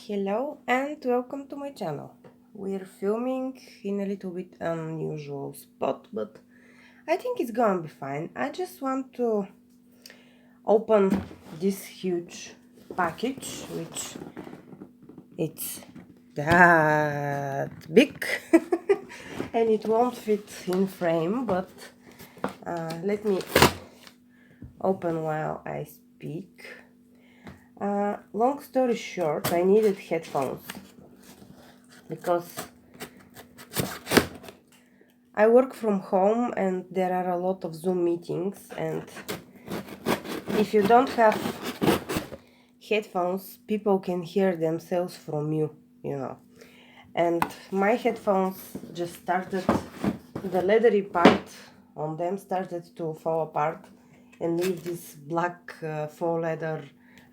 Hello and welcome to my channel. We're filming in a little bit unusual spot, but I think it's gonna be fine. I just want to open this huge package, which it's that big and it won't fit in frame, but let me open while I speak. Long story short, I needed headphones because I work from home and there are a lot of Zoom meetings, and if you don't have headphones, people can hear themselves from you, And my headphones just started, the leathery part on them started to fall apart and leave this black faux leather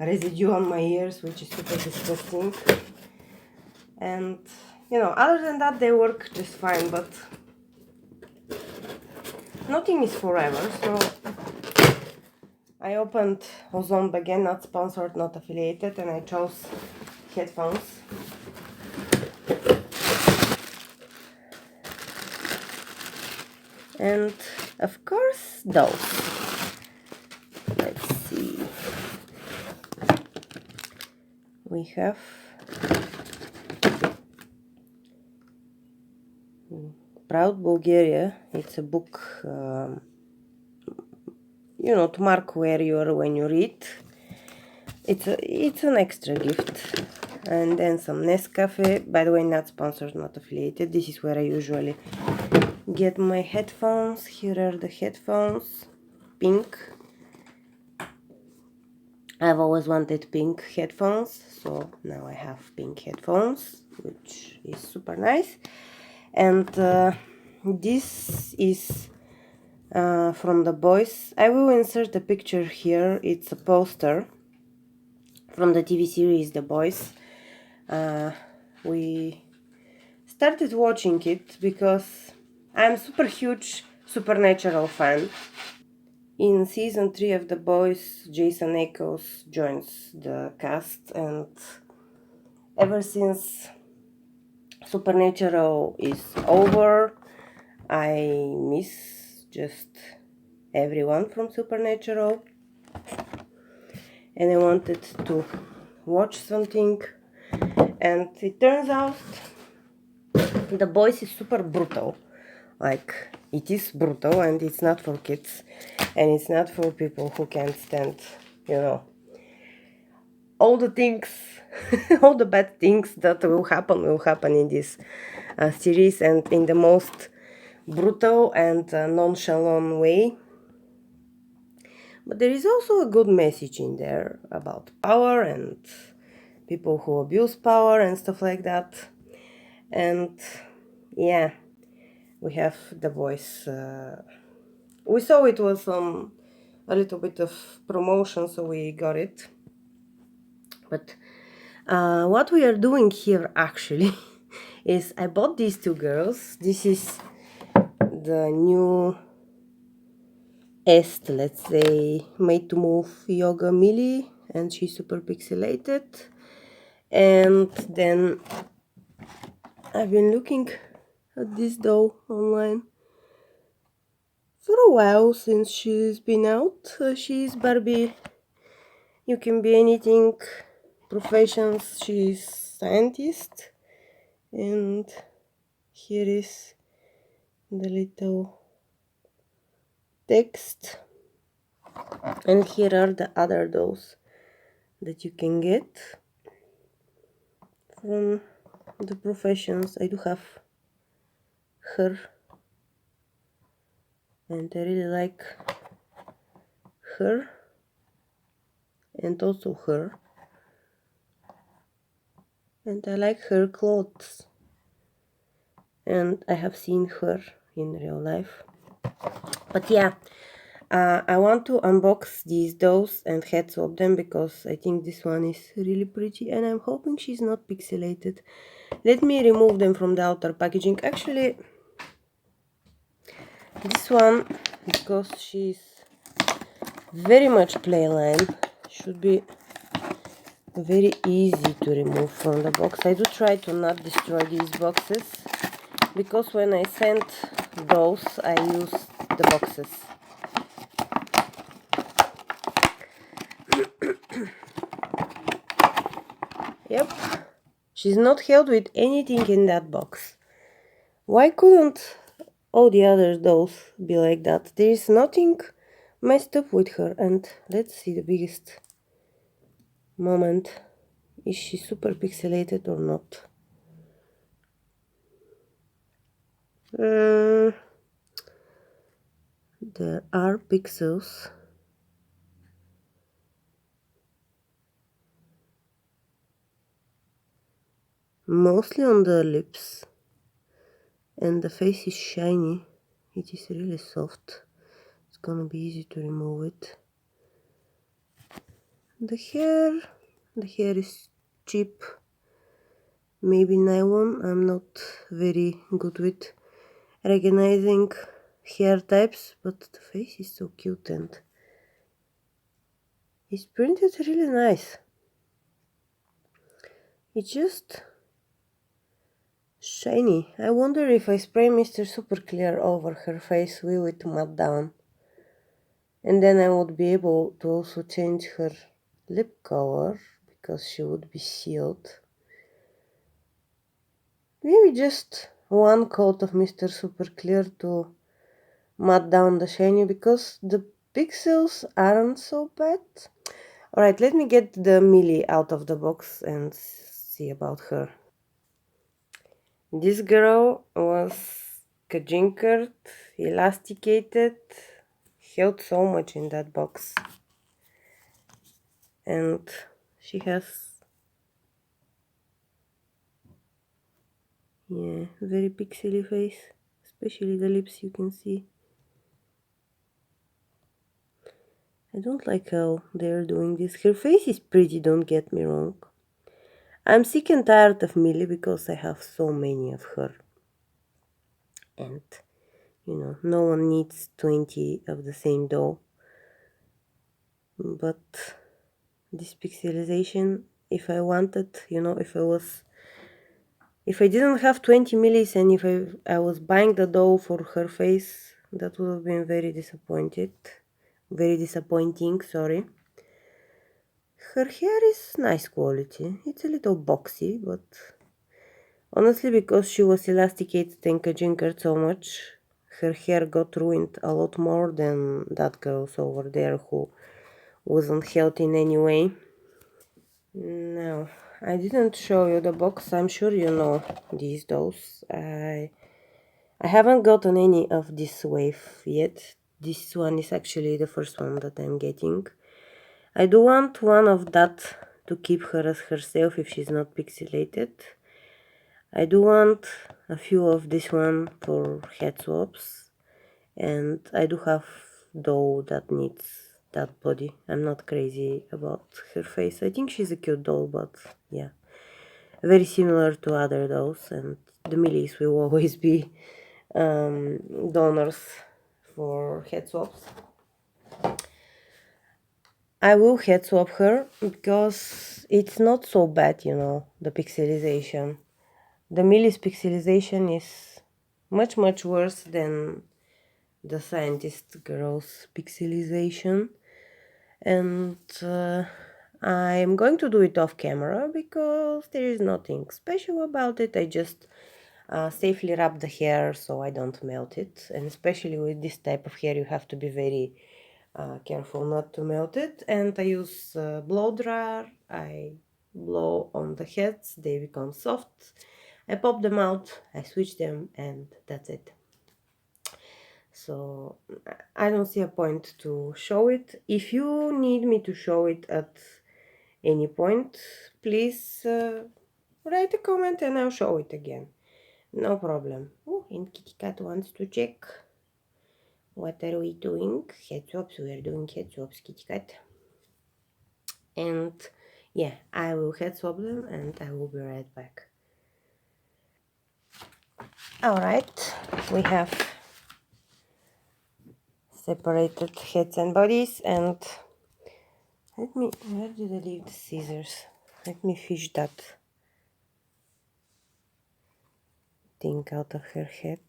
residue on my ears, which is super disgusting. And other than that, they work just fine, but nothing is forever. So I opened Ozone again, not sponsored, not affiliated, and I chose headphones. And of course those. Let's see. We have Proud Bulgaria. It's a book, to mark where you are when you read. It's an extra gift. And then some Nescafe. By the way, not sponsored, not affiliated. This is where I usually get my headphones. Here are the headphones. Pink. I've always wanted pink headphones, so now I have pink headphones, which is super nice. And this is from The Boys. I will insert a picture here. It's a poster from the TV series The Boys. We started watching it because I'm super huge Supernatural fan. In season 3 of The Boys, Jason Ackles joins the cast, and ever since Supernatural is over, I miss just everyone from Supernatural, and I wanted to watch something, and it turns out The Boys is super brutal. Like, it is brutal, and it's not for kids, and it's not for people who can't stand, all the things, all the bad things that will happen in this series, and in the most brutal and nonchalant way. But there is also a good message in there about power and people who abuse power and stuff like that. And yeah, we have The Voice. We saw it was a little bit of promotion, so we got it. But what we are doing here actually is I bought these two girls. This is the new Est, let's say, Made to Move Yoga Millie, and she's super pixelated. And then I've been looking at this doll online for a while since she's been out. She's Barbie. You can be anything. Professions, she's scientist. And here is the little text. And here are the other dolls that you can get from the professions. I do have her, and I really like her, and also her, and I like her clothes, and I have seen her in real life. But yeah, I want to unbox these dolls and headswap them because I think this one is really pretty, and I'm hoping she's not pixelated. Let me remove them from the outer packaging. Actually, this one, because she's very much playline, should be very easy to remove from the box. I do try to not destroy these boxes, because when I send those, I use the boxes. Yep, she's not held with anything in that box. Why couldn't all the other dolls be like that? There is nothing messed up with her. And let's see the biggest moment. Is she super pixelated or not? There are pixels. Mostly on the lips. And the face is shiny. It is really soft. It's gonna be easy to remove it. The hair is cheap. Maybe nylon. I'm not very good with recognizing hair types, but the face is so cute and it's printed really nice. It's just shiny. I wonder if I spray Mr. Super Clear over her face, will it matte down? And then I would be able to also change her lip color, because she would be sealed. Maybe just one coat of Mr. Super Clear to matte down the shiny, because the pixels aren't so bad. Alright, let me get the Millie out of the box and see about her. This girl was kajinkered, elasticated, held so much in that box. And she has, yeah, very pixely face, especially the lips you can see. I don't like how they're doing this. Her face is pretty, don't get me wrong. I'm sick and tired of Millie because I have so many of her. And, you know, no one needs 20 of the same doll. But this pixelization, if I wanted, you know, if I didn't have 20 millis and if I was buying the doll for her face, that would have been very disappointing, sorry. Her hair is nice quality. It's a little boxy, but honestly, because she was elasticated and kajinkered so much, her hair got ruined a lot more than that girl's over there who wasn't held in any way. No, I didn't show you the box. I'm sure you know these dolls. I haven't gotten any of this wave yet. This one is actually the first one that I'm getting. I do want one of that to keep her as herself if she's not pixelated. I do want a few of this one for head swaps. And I do have doll that needs that body. I'm not crazy about her face. I think she's a cute doll, but yeah, very similar to other dolls, and the Millies will always be donors for head swaps. I will head swap her because it's not so bad, you know, the pixelization. The Millie's pixelization is much worse than the Scientist girl's pixelization, and I'm going to do it off camera because there is nothing special about it. I just safely wrap the hair so I don't melt it, and especially with this type of hair you have to be very careful not to melt it. And I use blow dryer. I blow on the heads, they become soft. I pop them out, I switch them, and that's it. So I don't see a point to show it. If you need me to show it at any point, please write a comment and I'll show it again. No problem. Oh, and Kitty Cat wants to check. What are we doing? Head swaps. We are doing head swaps, Kitty Cat. And yeah, I will head swap them and I will be right back. Alright, we have separated heads and bodies, and where did I leave the scissors? Let me fish that thing out of her head.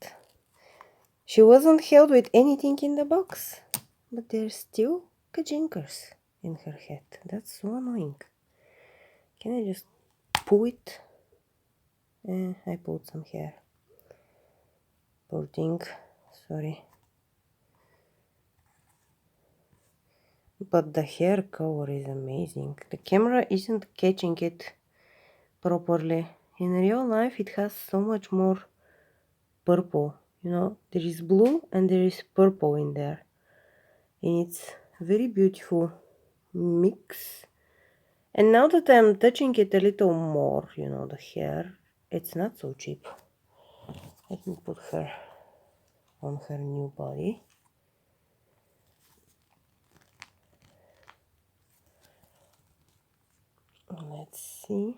She wasn't held with anything in the box, but there's still kajinkers in her head. That's so annoying. Can I just pull it? I pulled some hair. Poor thing. Sorry. But the hair color is amazing. The camera isn't catching it properly. In real life it has so much more purple. You know, there is blue and there is purple in there. And it's very beautiful mix. And now that I'm touching it a little more, you know, the hair, it's not so cheap. Let me put her on her new body. Let's see.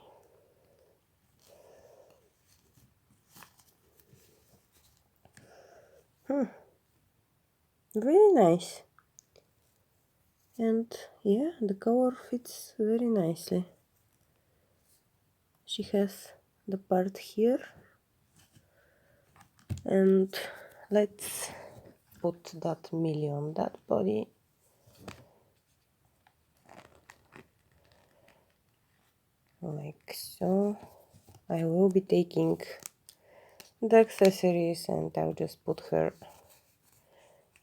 Very nice. And yeah, the color fits very nicely. She has the part here. And let's put that Millie on that body. Like so. I will be taking the accessories and I'll just put her,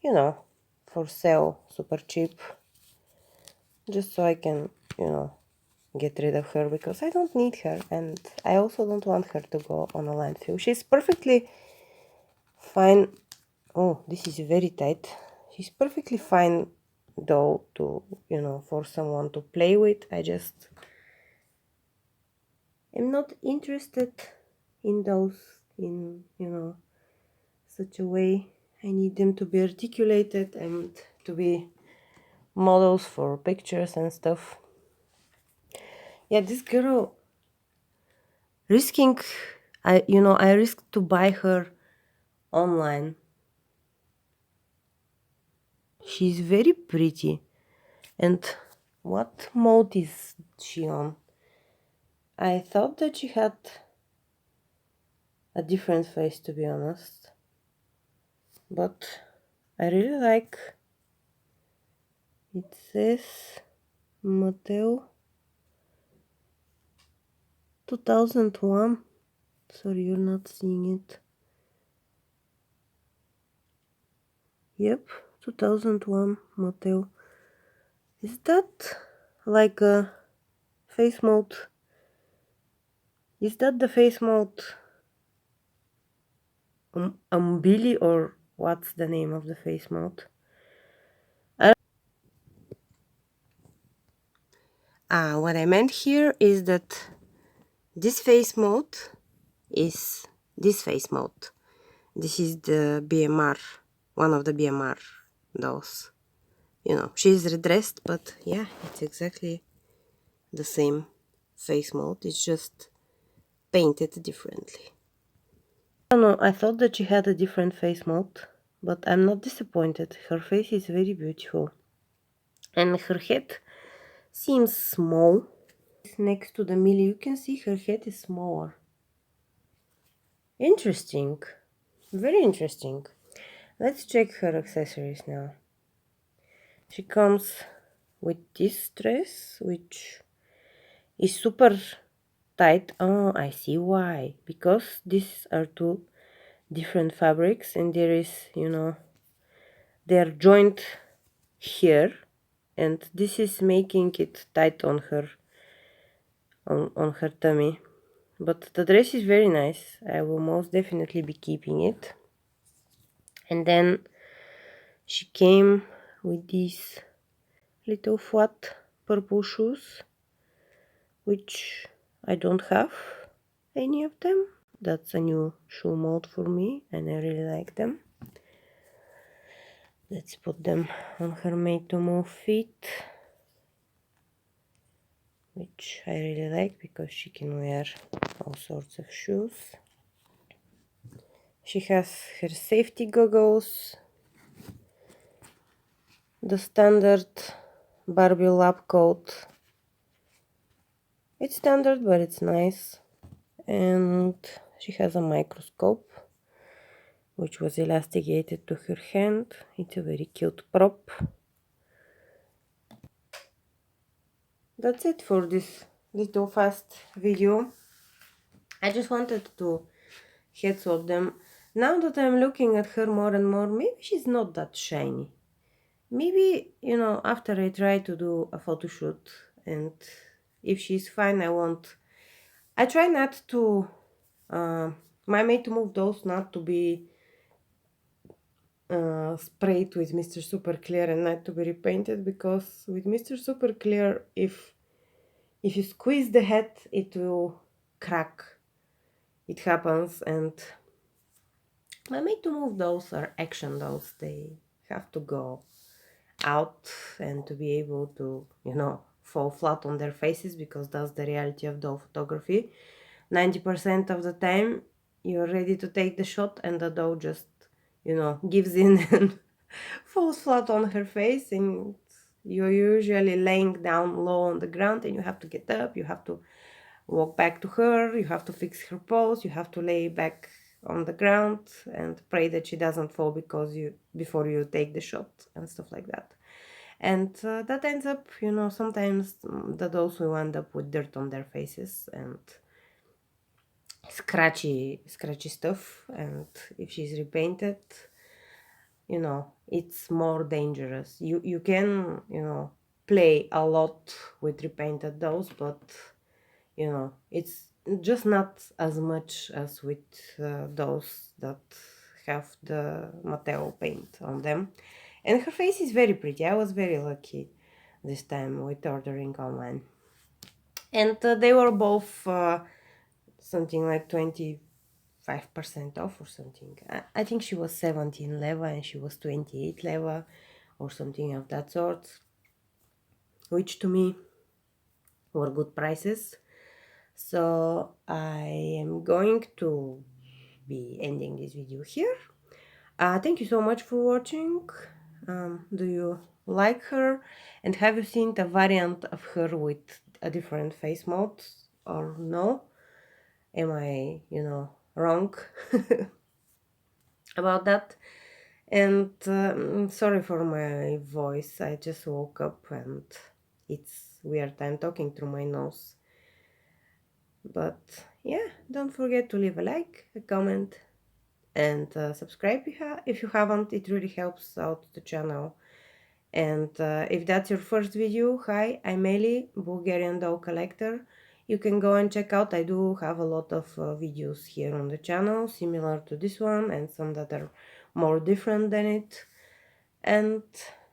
you know, for sale, super cheap. Just so I can, you know, get rid of her because I don't need her and I also don't want her to go on a landfill. She's perfectly fine. Oh, this is very tight. She's perfectly fine doll to, you know, for someone to play with. I just am not interested in those in, you know, such a way. I need them to be articulated and to be models for pictures and stuff. Yeah, this girl risking, I risked to buy her online. She's very pretty. And what mode is she on? I thought that she had a different face, to be honest. But I really like. It says Mattel 2001. Sorry, you're not seeing it. Yep, 2001 Mattel. Is that like a face mode? Is that the face mode Billy, or what's the name of the face mode? What I meant here is that this face mode is this face mode. This is the BMR, one of the BMR dolls. You know, she's redressed, but yeah, it's exactly the same face mode. It's just painted differently. I don't know, I thought that she had a different face mode, but I'm not disappointed. Her face is very beautiful. And her head seems small. Next to the Millie, you can see her head is smaller. Interesting. Very interesting. Let's check her accessories now. She comes with this dress, which is super tight. Oh, I see why. Because these are two different fabrics and there is, you know, they're joined here, and this is making it tight on her on her tummy. But the dress is very nice. I will most definitely be keeping it. And then she came with these little flat purple shoes, which I don't have any of them. That's a new shoe mode for me and I really like them. Let's put them on her made to move feet, which I really like because she can wear all sorts of shoes. She has her safety goggles, the standard Barbie lab coat, It's standard, but it's nice. And she has a microscope, which was elasticated to her hand. It's a very cute prop. That's it for this little fast video. I just wanted to head swap them. Now that I'm looking at her more and more, maybe she's not that shiny. Maybe, you know, after I try to do a photo shoot, and if she's fine, I try not to, my made to move those not to be sprayed with Mr. Super Clear and not to be repainted, because with Mr. Super Clear, if you squeeze the head, it will crack. It happens. And my made to move dolls are action dolls. They have to go out and to be able to, you know, fall flat on their faces, because that's the reality of doll photography. 90% of the time you're ready to take the shot and the doll just, you know, gives in and falls flat on her face, and you're usually laying down low on the ground, and you have to get up, you have to walk back to her, you have to fix her pose, you have to lay back on the ground and pray that she doesn't fall before you take the shot and stuff like that. And that ends up, you know, sometimes the dolls will end up with dirt on their faces and scratchy stuff. And if she's repainted, you know, it's more dangerous. You can, you know, play a lot with repainted dolls, but you know, it's just not as much as with those that have the Mateo paint on them. And her face is very pretty. I was very lucky this time with ordering online. And they were both something like 25% off or something. I think she was 17 leva and she was 28 leva or something of that sort, which to me were good prices. So I am going to be ending this video here. Thank you so much for watching. Do you like her? And have you seen a variant of her with a different face mode or no? Am I, you know, wrong about that? And sorry for my voice. I just woke up and it's weird. I'm talking through my nose. But yeah, don't forget to leave a like, a comment, and subscribe if you haven't. It really helps out the channel. And if that's your first video, hi, I'm Eli, Bulgarian doll collector. You can go and check out. I do have a lot of videos here on the channel, similar to this one, and some that are more different than it. And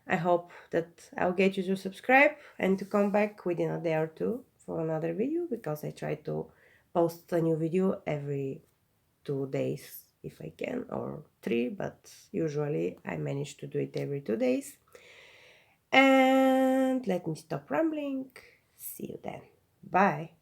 I hope that I'll get you to subscribe and to come back within a day or two for another video, because I try to post a new video every 2 days if I can, or 3, but usually I manage to do it every 2 days. And let me stop rambling. See you then. Bye.